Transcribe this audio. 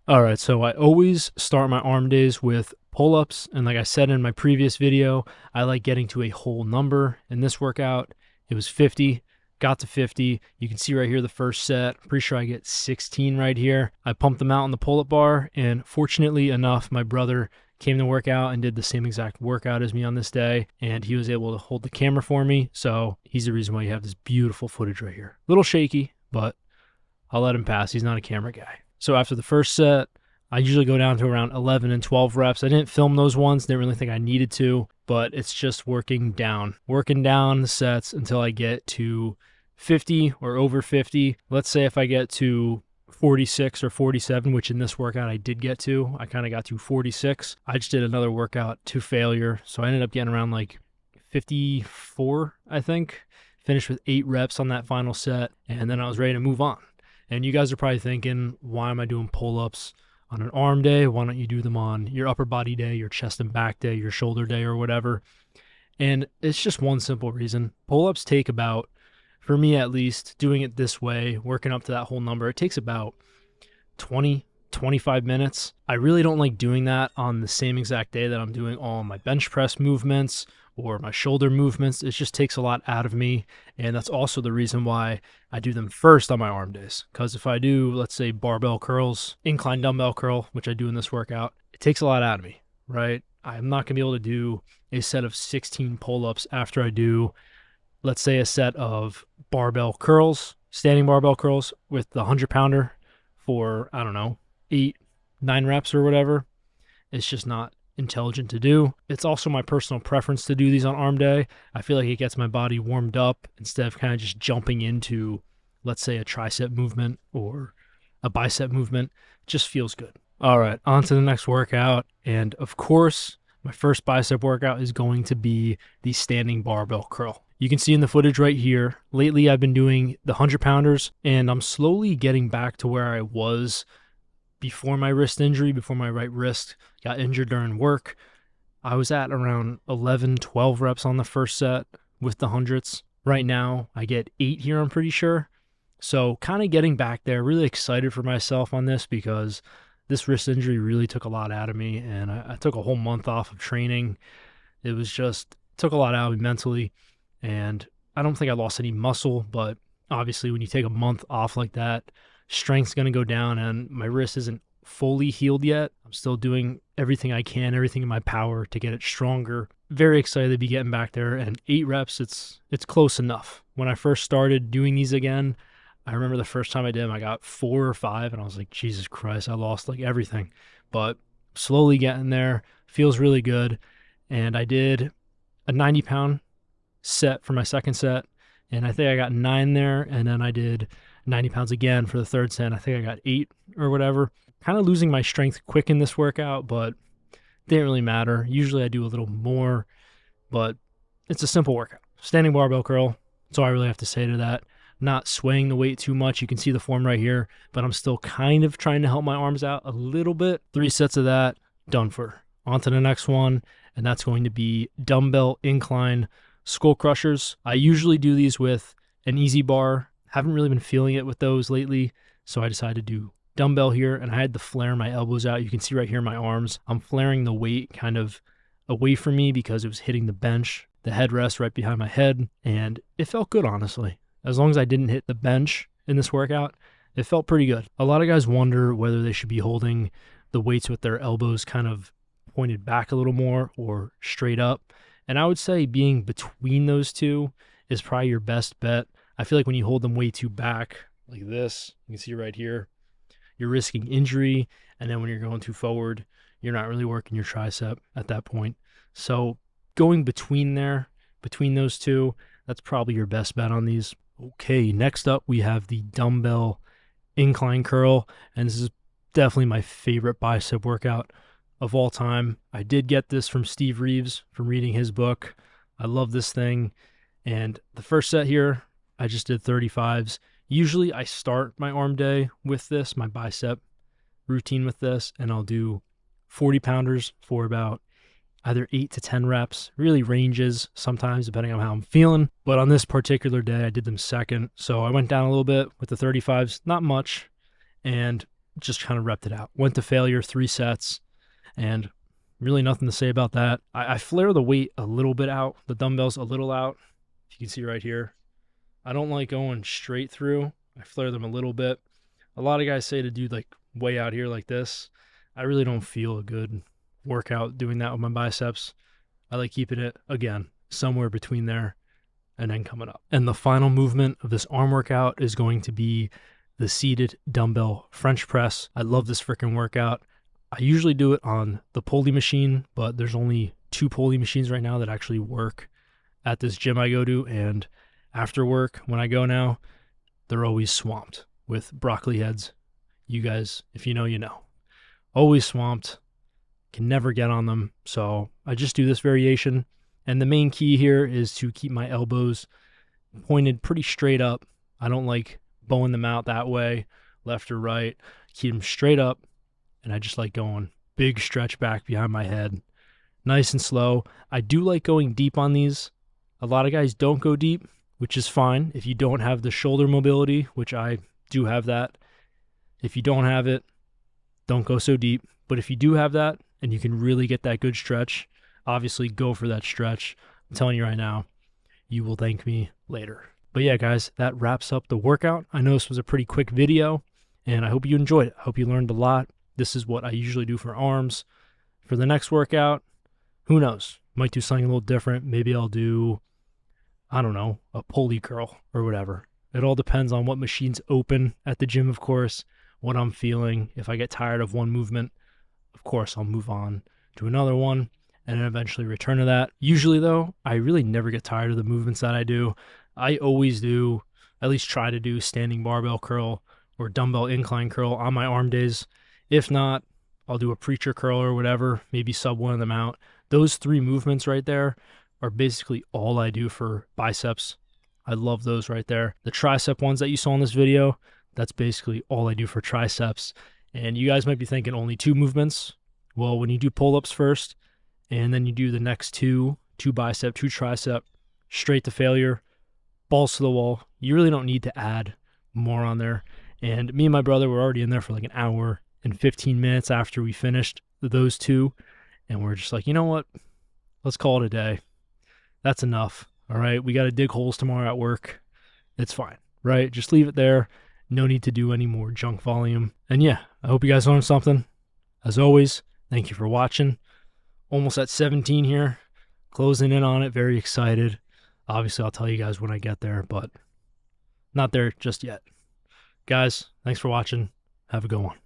All right, so I always start my arm days with pull-ups, and like I said in my previous video, I like getting to a whole number. In this workout, it was 50, got to 50. You can see right here the first set. I'm pretty sure I get 16 right here. I pumped them out on the pull-up bar, and fortunately enough, my brother came to work out and did the same exact workout as me on this day, and he was able to hold the camera for me, so he's the reason why you have this beautiful footage right here. A little shaky, but I'll let him pass. He's not a camera guy. So after the first set, I usually go down to around 11 and 12 reps. I didn't film those ones, didn't really think I needed to, but it's just working down the sets until I get to 50 or over 50. Let's say if I get to 46 or 47, which in this workout I did get to, I kind of got to 46. I just did another workout to failure. So I ended up getting around like 54, I think. Finished with 8 reps on that final set, and then I was ready to move on. And you guys are probably thinking, why am I doing pull-ups on an arm day? Why don't you do them on your upper body day, your chest and back day, your shoulder day, or whatever? And it's just one simple reason. Pull-ups take about, for me at least, doing it this way, working up to that whole number, it takes about 20, 25 minutes. I really don't like doing that on the same exact day that I'm doing all my bench press movements or my shoulder movements. It just takes a lot out of me, and that's also the reason why I do them first on my arm days. Because if I do, let's say, barbell curls, incline dumbbell curl, which I do in this workout, it takes a lot out of me, right? I'm not going to be able to do a set of 16 pull-ups after I do, let's say, a set of barbell curls, standing barbell curls with the 100-pounder for, I don't know, 8, 9 reps or whatever. It's just not intelligent to do. It's also my personal preference to do these on arm day. I feel like it gets my body warmed up instead of kind of just jumping into, let's say, a tricep movement or a bicep movement. It just feels good. All right, on to the next workout. And of course, my first bicep workout is going to be the standing barbell curl. You can see in the footage right here, lately I've been doing the 100-pounders, and I'm slowly getting back to where I was before my wrist injury, before my right wrist got injured during work. I was at around 11, 12 reps on the first set with the hundreds. Right now, I get 8 here, I'm pretty sure. So kind of getting back there, really excited for myself on this because this wrist injury really took a lot out of me, and I took a whole month off of training. It was just, took a lot out of me mentally, and I don't think I lost any muscle, but obviously when you take a month off like that, strength's going to go down, and my wrist isn't fully healed yet. I'm still doing everything I can, everything in my power to get it stronger. Very excited to be getting back there, and 8 reps, it's close enough. When I first started doing these again, I remember the first time I did them, I got 4 or 5, and I was like, Jesus Christ, I lost like everything. But slowly getting there, feels really good. And I did a 90-pound set for my second set, and I think I got 9 there, and then I did 90 pounds again for the third set. I think I got 8 or whatever. Kind of losing my strength quick in this workout, but didn't really matter. Usually I do a little more, but it's a simple workout. Standing barbell curl, that's all I really have to say to that. Not swaying the weight too much. You can see the form right here, but I'm still kind of trying to help my arms out a little bit. 3 sets of that, done for. On to the next one, and that's going to be dumbbell incline skull crushers. I usually do these with an easy bar. Haven't really been feeling it with those lately, so I decided to do dumbbell here, and I had to flare my elbows out. You can see right here my arms. I'm flaring the weight kind of away from me because it was hitting the bench, the headrest right behind my head, and it felt good, honestly. As long as I didn't hit the bench in this workout, it felt pretty good. A lot of guys wonder whether they should be holding the weights with their elbows kind of pointed back a little more or straight up, and I would say being between those two is probably your best bet. I feel like when you hold them way too back, like this, you can see right here, you're risking injury. And then when you're going too forward, you're not really working your tricep at that point. So going between there, between those two, that's probably your best bet on these. Okay, next up we have the dumbbell incline curl. And this is definitely my favorite bicep workout of all time. I did get this from Steve Reeves from reading his book. I love this thing. And the first set here, I just did 35s. Usually I start my arm day with this, my bicep routine with this, and I'll do 40-pounders for about either 8 to 10 reps. Really ranges sometimes depending on how I'm feeling. But on this particular day, I did them second. So I went down a little bit with the 35s, not much. And just kind of repped it out. Went to failure, 3 sets, and really nothing to say about that. I flare the weight a little bit out, the dumbbells a little out. If you can see right here, I don't like going straight through. I flare them a little bit. A lot of guys say to do like way out here like this. I really don't feel a good workout doing that with my biceps. I like keeping it, again, somewhere between there and then coming up. And the final movement of this arm workout is going to be the seated dumbbell French press. I love this freaking workout. I usually do it on the pulley machine, but there's only 2 pulley machines right now that actually work at this gym I go to. And after work, when I go now, they're always swamped with broccoli heads. You guys, if you know, you know. Always swamped. Can never get on them. So I just do this variation. And the main key here is to keep my elbows pointed pretty straight up. I don't like bowing them out that way, left or right. Keep them straight up. And I just like going big stretch back behind my head. Nice and slow. I do like going deep on these. A lot of guys don't go deep, which is fine if you don't have the shoulder mobility, which I do have that. If you don't have it, don't go so deep. But if you do have that and you can really get that good stretch, obviously go for that stretch. I'm telling you right now, you will thank me later. But yeah, guys, that wraps up the workout. I know this was a pretty quick video, and I hope you enjoyed it. I hope you learned a lot. This is what I usually do for arms. For the next workout, who knows? Might do something a little different. Maybe I'll do, I don't know, a pulley curl or whatever. It all depends on what machine's open at the gym, of course, what I'm feeling. If I get tired of one movement, of course, I'll move on to another one and then eventually return to that. Usually, though, I really never get tired of the movements that I do. I always do, at least try to do, standing barbell curl or dumbbell incline curl on my arm days. If not, I'll do a preacher curl or whatever, maybe sub one of them out. Those 3 movements right there are basically all I do for biceps. I love those right there. The tricep ones that you saw in this video, that's basically all I do for triceps. And you guys might be thinking only 2 movements. Well, when you do pull-ups first, and then you do the next 2 bicep, 2 tricep, straight to failure, balls to the wall. You really don't need to add more on there. And me and my brother were already in there for like an hour and 15 minutes after we finished those 2. And we're just like, you know what? Let's call it a day. That's enough. All right. We got to dig holes tomorrow at work. It's fine. Right. Just leave it there. No need to do any more junk volume. And yeah, I hope you guys learned something. As always, thank you for watching. Almost at 17 here. Closing in on it. Very excited. Obviously, I'll tell you guys when I get there, but not there just yet. Guys, thanks for watching. Have a good one.